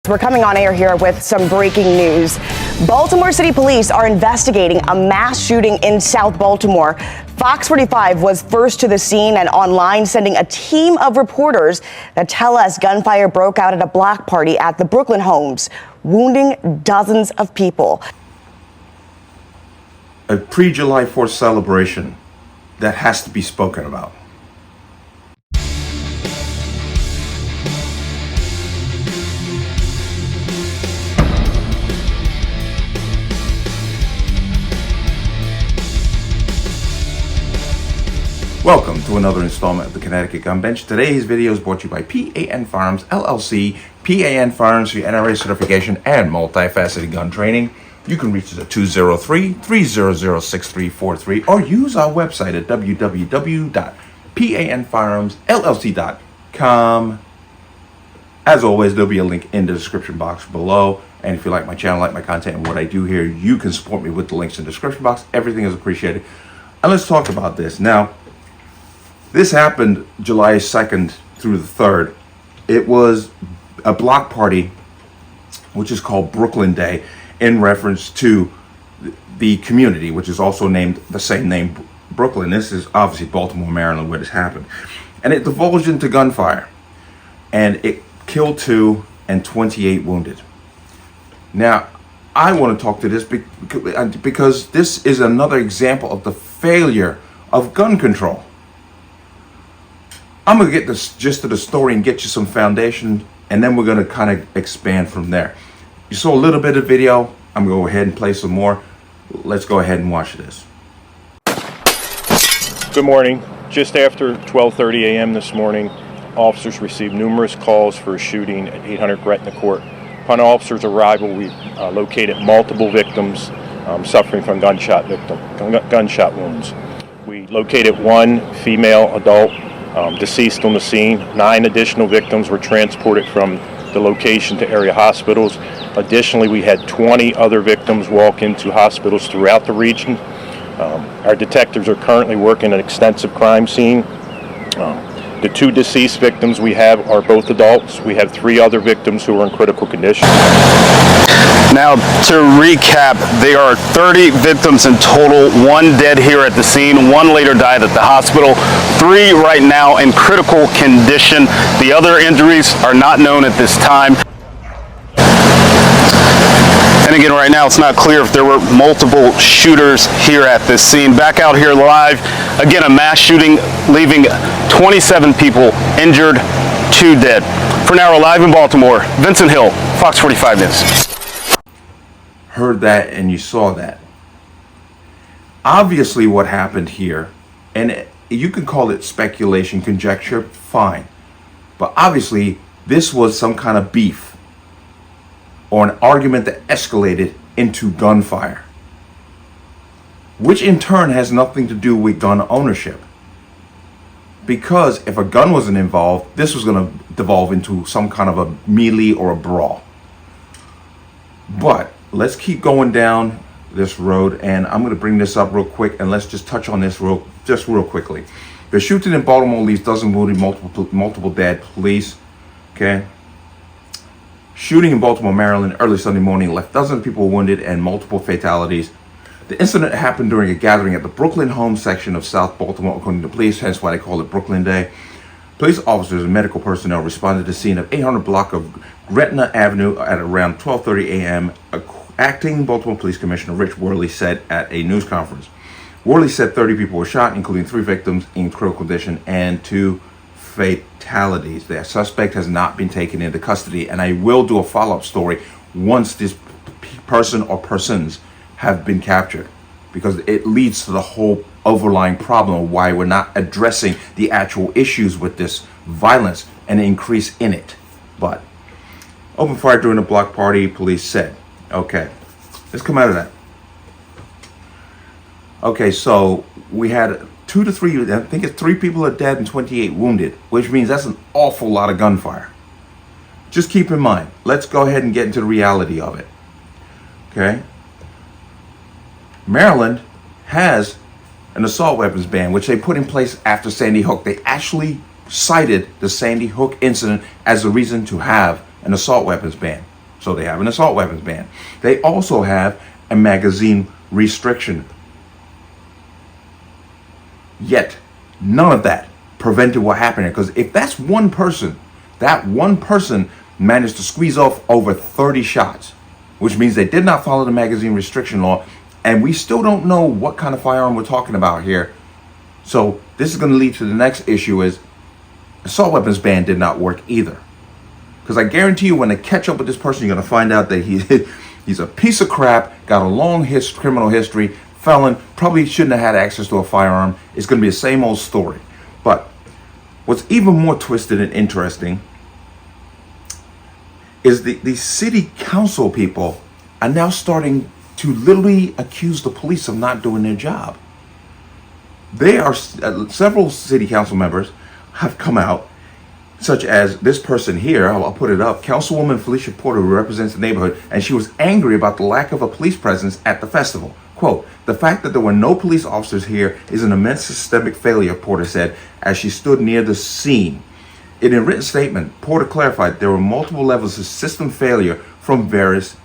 We're coming on air here with some breaking news. Baltimore City Police are investigating a mass shooting in South Baltimore. Fox 45 was first to the scene and online, sending a team of reporters that tell us gunfire broke out at a block party at the Brooklyn homes, wounding dozens of people. A pre-July 4th celebration that has to be spoken about. Welcome to another installment of the Connecticut Gun Bench. Today's video is brought to you by P.A.N. Firearms, LLC. P.A.N. Firearms for your NRA certification and multifaceted gun training. You can reach us at 203-300-6343 or use our website at www.panfirearmsllc.com. As always, there'll be a link in the description box below. And if you like my channel, like my content, and what I do here, you can support me with the links in the description box. Everything is appreciated. And let's talk about this. Now, this happened July 2nd through the 3rd. It was a block party, which is called Brooklyn Day, in reference to the community, which is also named the same name, Brooklyn. This is obviously Baltimore, Maryland, where this happened. And it divulged into gunfire. And it killed 2 and 28 wounded. Now, I want to talk to this because this is another example of the failure of gun control. I'm going to get the gist of the story and get you some foundation, and then we're going to kind of expand from there. You saw a little bit of video. I'm going to go ahead and play some more. Let's go ahead and watch this. Good morning. Just after 12:30 a.m. this morning, officers received numerous calls for a shooting at 800 Gretna Court. Upon officers' arrival, we located multiple victims suffering from gunshot wounds. We located one female adult deceased on the scene. 9 additional victims were transported from the location to area hospitals. Additionally, we had 20 other victims walk into hospitals throughout the region. Our detectives are currently working an extensive crime scene. The 2 deceased victims we have are both adults. We have 3 other victims who are in critical condition. Now, to recap, there are 30 victims in total, 1 dead here at the scene, 1 later died at the hospital, 3 right now in critical condition. The other injuries are not known at this time. And again, right now, it's not clear if there were multiple shooters here at this scene. Back out here live, again, a mass shooting leaving 27 people injured, 2 dead. For now, we're live in Baltimore. Vincent Hill, Fox 45 News. Heard that and you saw that. Obviously what happened here, and you can call it speculation, conjecture, fine. But obviously this was some kind of beef or an argument that escalated into gunfire, which in turn has nothing to do with gun ownership. Because if a gun wasn't involved, this was going to devolve into some kind of a melee or a brawl. But let's keep going down this road, and I'm going to bring this up real quick, and let's just touch on this real quickly. The shooting in Baltimore leaves dozens wounded, multiple dead. Police, okay. Shooting in Baltimore, Maryland, early Sunday morning left dozens of people wounded and multiple fatalities. The incident happened during a gathering at the Brooklyn home section of South Baltimore, according to police, hence why they call it Brooklyn Day. Police officers and medical personnel responded to the scene of 800 block of Gretna Avenue at around 12:30 a.m. Acting Baltimore Police Commissioner Rich Worley said at a news conference. Worley said 30 people were shot, including 3 victims in critical condition and 2 fatalities. The suspect has not been taken into custody, and I will do a follow-up story once this person or persons have been captured, because it leads to the whole overlying problem of why we're not addressing the actual issues with this violence and the increase in it. But open fire during a block party, police said. Okay, let's come out of that. Okay, so we had 2 to 3, I think it's 3 people are dead and 28 wounded, which means that's an awful lot of gunfire. Just keep in mind, let's go ahead and get into the reality of it. Okay? Maryland has an assault weapons ban, which they put in place after Sandy Hook. They actually cited the Sandy Hook incident as a reason to have an assault weapons ban. So they have an assault weapons ban. They also have a magazine restriction. Yet, none of that prevented what happened here. Because if that's one person, that one person managed to squeeze off over 30 shots, which means they did not follow the magazine restriction law. And we still don't know what kind of firearm we're talking about here. So this is going to lead to the next issue is assault weapons ban did not work either. Because I guarantee you when they catch up with this person, you're going to find out that he's a piece of crap, got a long criminal history, felon, probably shouldn't have had access to a firearm. It's going to be the same old story. But what's even more twisted and interesting is the city council people are now starting to literally accuse the police of not doing their job. They are several city council members have come out, such as this person here. I'll put it up. Councilwoman Felicia Porter, who represents the neighborhood, and she was angry about the lack of a police presence at the festival. Quote, "The fact that there were no police officers here is an immense systemic failure," Porter said as she stood near the scene. In a written statement, Porter clarified there were multiple levels of system failure from various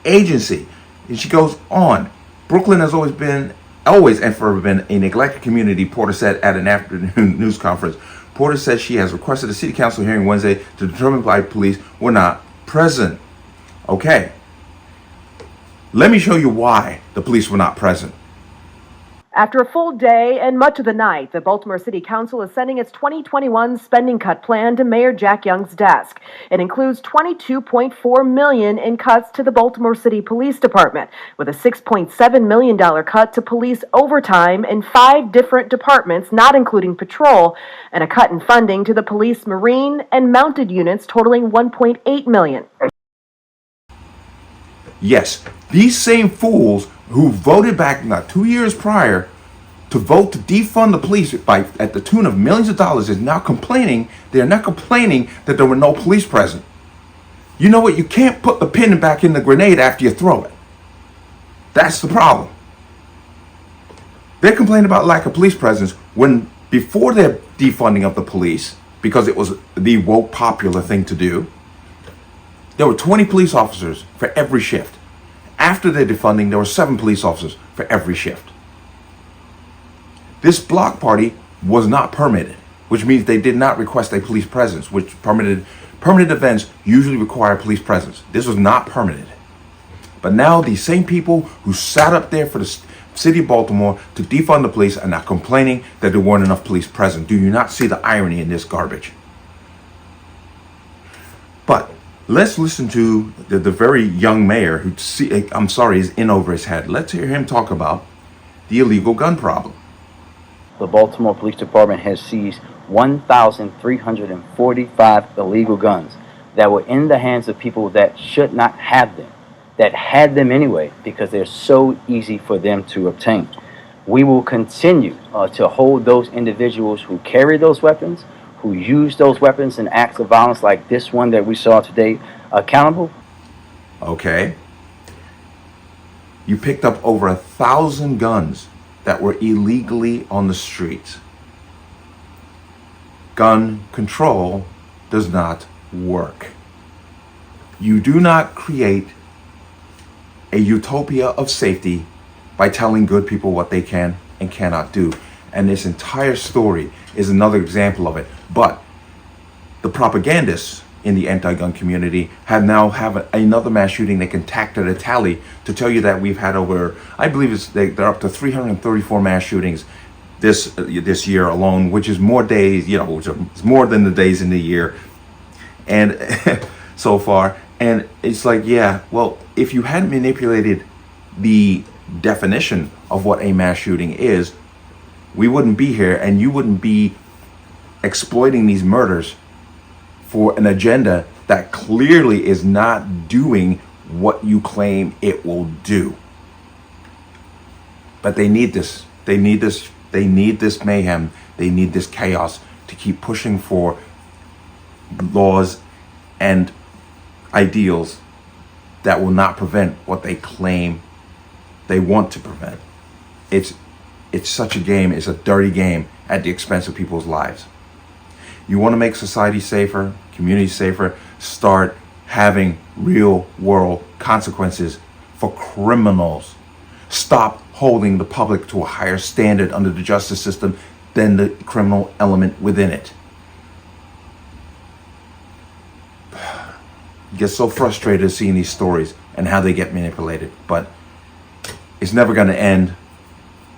agencies. And she goes on, "Brooklyn has always and forever been a neglected community," Porter said at an afternoon news conference. Porter said she has requested a city council hearing Wednesday to determine why police were not present. Okay. Let me show you why the police were not present. After a full day and much of the night, the Baltimore City Council is sending its 2021 spending cut plan to Mayor Jack Young's desk. It includes $22.4 million in cuts to the Baltimore City Police Department, with a $6.7 million cut to police overtime in 5 different departments, not including patrol, and a cut in funding to the police, marine, and mounted units totaling $1.8 million. Yes, these same fools who voted back not 2 years prior to vote to defund the police at the tune of millions of dollars is now complaining. They're not complaining that there were no police present. You know what? You can't put the pin back in the grenade after you throw it. That's the problem. They're complaining about lack of police presence when before their defunding of the police, because it was the woke popular thing to do, there were 20 police officers for every shift. After their defunding, there were 7 police officers for every shift. This block party was not permitted, which means they did not request a police presence, which permitted events usually require police presence. This was not permitted. But now these same people who sat up there for the city of Baltimore to defund the police are now complaining that there weren't enough police present. Do you not see the irony in this garbage? But let's listen to the very young mayor who, is in over his head. Let's hear him talk about the illegal gun problem. The Baltimore Police Department has seized 1,345 illegal guns that were in the hands of people that should not have them, that had them anyway because they're so easy for them to obtain. We will continue to hold those individuals who carry those weapons, who use those weapons in acts of violence like this one that we saw today, accountable. Okay. You picked up over 1,000 guns that were illegally on the streets. Gun control does not work. You do not create a utopia of safety by telling good people what they can and cannot do. And this entire story is another example of it. But the propagandists in the anti-gun community have another mass shooting they can tack to the tally to tell you that we've had over, I believe they're up to 334 mass shootings this year alone, which is more days, which is more than the days in the year, and so far. And it's like, yeah, well, if you hadn't manipulated the definition of what a mass shooting is, we wouldn't be here, and you wouldn't be exploiting these murders for an agenda that clearly is not doing what you claim it will do. But they need this. They need this mayhem. They need this chaos to keep pushing for laws and ideals that will not prevent what they claim they want to prevent. It's such a game. It's a dirty game at the expense of people's lives. You want to make society safer, communities safer, start having real world consequences for criminals. Stop holding the public to a higher standard under the justice system than the criminal element within it. You get so frustrated seeing these stories and how they get manipulated, but it's never going to end,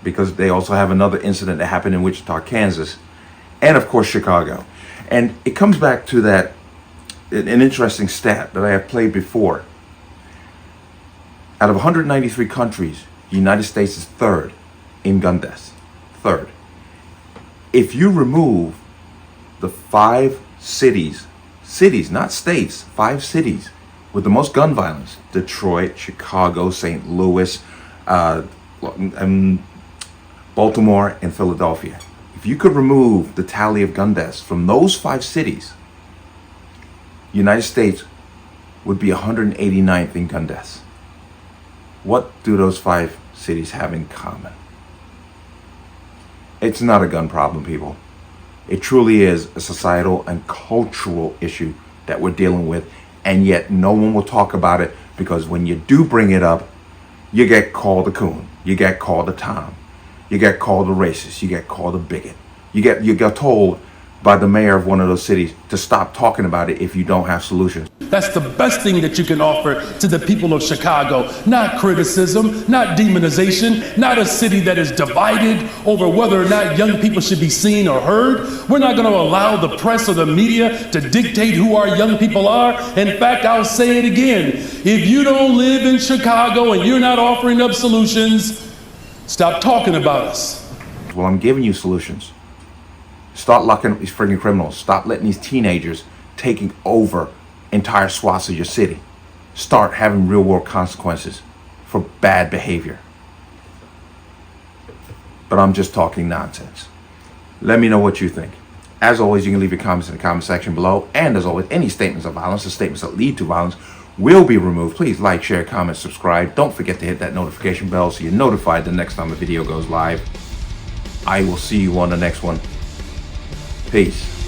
because they also have another incident that happened in Wichita, Kansas, and of course Chicago. And it comes back to that, an interesting stat that I have played before. Out of 193 countries, the United States is third in gun deaths. Third. If you remove the 5 cities, not states, 5 cities with the most gun violence: Detroit, Chicago, St. Louis, Baltimore, and Philadelphia. If you could remove the tally of gun deaths from those 5 cities, the United States would be 189th in gun deaths. What do those 5 cities have in common? It's not a gun problem, people. It truly is a societal and cultural issue that we're dealing with, and yet no one will talk about it, because when you do bring it up, you get called a coon, you get called a Tom, you get called a racist, you get called a bigot. You get told by the mayor of one of those cities to stop talking about it if you don't have solutions. That's the best thing that you can offer to the people of Chicago. Not criticism, not demonization, not a city that is divided over whether or not young people should be seen or heard. We're not going to allow the press or the media to dictate who our young people are. In fact, I'll say it again. If you don't live in Chicago and you're not offering up solutions, stop talking about us. Well, I'm giving you solutions. Start locking up these freaking criminals. Stop letting these teenagers taking over entire swaths of your city. Start having real world consequences for bad behavior. But I'm just talking nonsense. Let me know what you think. As always, you can leave your comments in the comment section below. And as always, any statements of violence or statements that lead to violence will be removed. Please like, share, comment, subscribe. Don't forget to hit that notification bell so you're notified the next time a video goes live. I will see you on the next one. Peace.